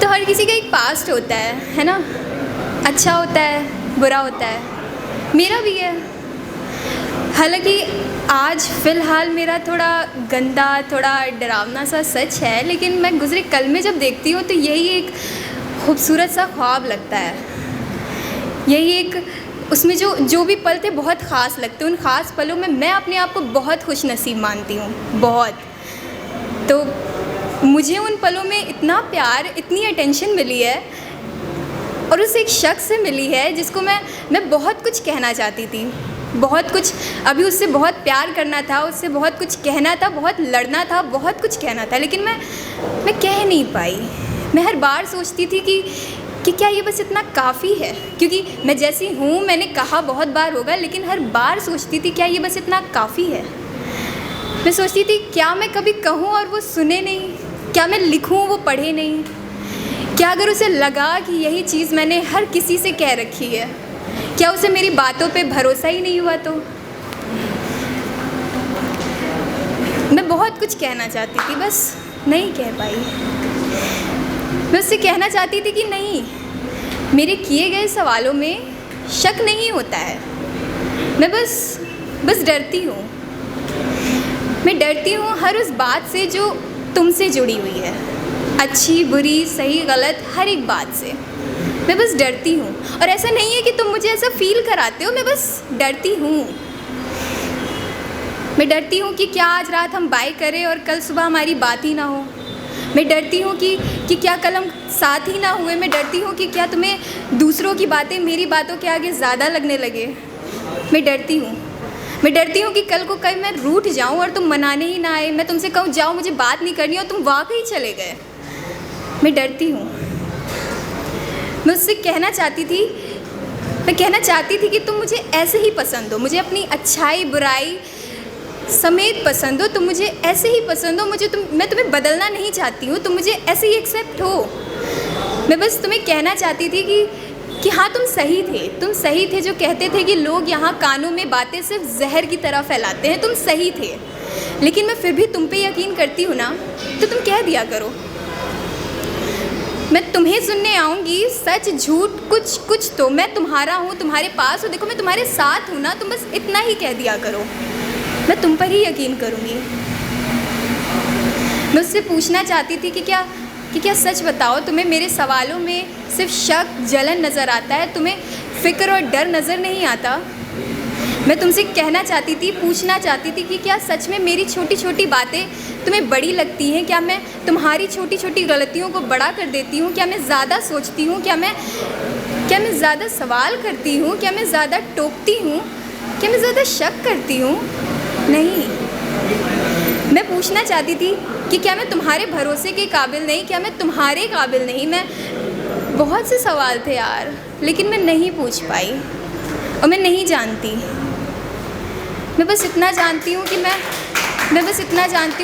तो हर किसी का एक पास्ट होता है ना। अच्छा होता है, बुरा होता है, मेरा भी है। हालांकि आज फ़िलहाल मेरा थोड़ा गंदा, थोड़ा डरावना सा सच है, लेकिन मैं गुज़रे कल में जब देखती हूँ तो यही एक खूबसूरत सा ख्वाब लगता है। यही एक उसमें जो भी पल थे बहुत ख़ास लगते हैं। उन ख़ास पलों में मैं अपने आप को बहुत खुश नसीब मानती हूँ, बहुत। तो मुझे उन पलों में इतना प्यार, इतनी अटेंशन मिली है और उस एक शख्स से मिली है जिसको मैं बहुत कुछ कहना चाहती थी, बहुत कुछ अभी उससे बहुत प्यार करना था, उससे बहुत कुछ कहना था, बहुत लड़ना था, बहुत कुछ कहना था, लेकिन मैं कह नहीं पाई। मैं हर बार सोचती थी कि क्या ये बस इतना काफ़ी है, क्योंकि मैं जैसी हूँ, मैंने कहा बहुत बार होगा, लेकिन हर बार सोचती थी क्या ये बस इतना काफ़ी है। मैं सोचती थी क्या मैं कभी कहूँ और वो सुने नहीं, क्या मैं लिखूँ वो पढ़े नहीं, क्या अगर उसे लगा कि यही चीज़ मैंने हर किसी से कह रखी है, क्या उसे मेरी बातों पे भरोसा ही नहीं हुआ। तो मैं बहुत कुछ कहना चाहती थी, बस नहीं कह पाई। मैं उससे कहना चाहती थी कि नहीं, मेरे किए गए सवालों में शक नहीं होता है, मैं बस डरती हूँ। मैं डरती हूँ हर उस बात से जो तुमसे जुड़ी हुई है, अच्छी बुरी सही गलत हर एक बात से मैं बस डरती हूँ। और ऐसा नहीं है कि तुम मुझे ऐसा फील कराते हो, मैं बस डरती हूँ। मैं डरती हूँ कि क्या आज रात हम बाय करें और कल सुबह हमारी बात ही ना हो। मैं डरती हूँ कि क्या कल हम साथ ही ना हुए। मैं डरती हूँ कि क्या तुम्हें दूसरों की बातें मेरी बातों के आगे ज़्यादा लगने लगे। मैं डरती हूँ कि कल को कहीं मैं रूठ जाऊँ और तुम मनाने ही ना आए, मैं तुमसे कहूँ जाओ मुझे बात नहीं करनी और तुम वाकई चले गए। मैं डरती हूँ। मैं उससे कहना चाहती थी कि तुम मुझे ऐसे ही पसंद हो, मुझे अपनी अच्छाई बुराई समेत पसंद हो, तुम मुझे ऐसे ही पसंद हो, मैं तुम्हें बदलना नहीं चाहती हूँ, तुम मुझे ऐसे ही एक्सेप्ट हो। मैं बस तुम्हें कहना चाहती थी कि हाँ तुम सही थे जो कहते थे कि लोग यहाँ कानों में बातें सिर्फ जहर की तरह फैलाते हैं। तुम सही थे, लेकिन मैं फिर भी तुम पे यकीन करती हूँ ना, तो तुम कह दिया करो। मैं तुम्हें सुनने आऊँगी, सच झूठ कुछ तो मैं तुम्हारा हूँ, तुम्हारे पास हूँ, देखो मैं तुम्हारे साथ हूँ ना, तुम बस इतना ही कह दिया करो, मैं तुम पर ही यकीन करूँगी। मैं उससे पूछना चाहती थी कि क्या सच बताओ, तुम्हें मेरे सवालों में सिर्फ शक जलन नज़र आता है, तुम्हें फ़िक्र और डर नज़र नहीं आता। मैं तुमसे पूछना चाहती थी कि क्या सच में मेरी छोटी छोटी बातें तुम्हें बड़ी लगती हैं, क्या मैं तुम्हारी छोटी छोटी गलतियों को बड़ा कर देती हूँ, क्या मैं ज़्यादा सोचती हूँ, क्या मैं ज़्यादा सवाल करती हूँ, क्या मैं ज़्यादा टोकती हूँ, क्या मैं ज़्यादा शक करती हूँ। नहीं, मैं पूछना चाहती थी कि क्या मैं तुम्हारे भरोसे के काबिल नहीं, क्या मैं तुम्हारे काबिल नहीं। मैं बहुत से सवाल थे यार, लेकिन मैं नहीं पूछ पाई और मैं नहीं जानती। मैं बस इतना जानती हूँ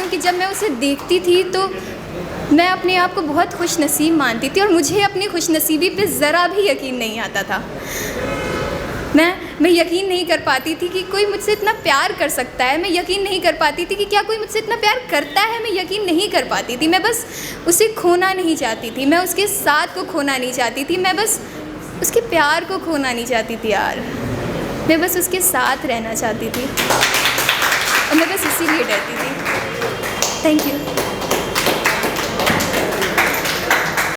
कि जब मैं उसे देखती थी तो मैं अपने आप को बहुत खुशनसीब मानती थी और मुझे अपनी खुशनसीबी पे ज़रा भी यकीन नहीं आता था। मैं यकीन नहीं कर पाती थी कि कोई मुझसे इतना प्यार कर सकता है। मैं यकीन नहीं कर पाती थी कि क्या कोई मुझसे इतना प्यार करता है। मैं यकीन नहीं कर पाती थी। मैं बस उसे खोना नहीं चाहती थी, मैं उसके साथ को खोना नहीं चाहती थी, मैं बस उसके प्यार को खोना नहीं चाहती थी यार। मैं बस उसके साथ रहना चाहती थी और मैं बस इसीलिए डरती थी। Thank you.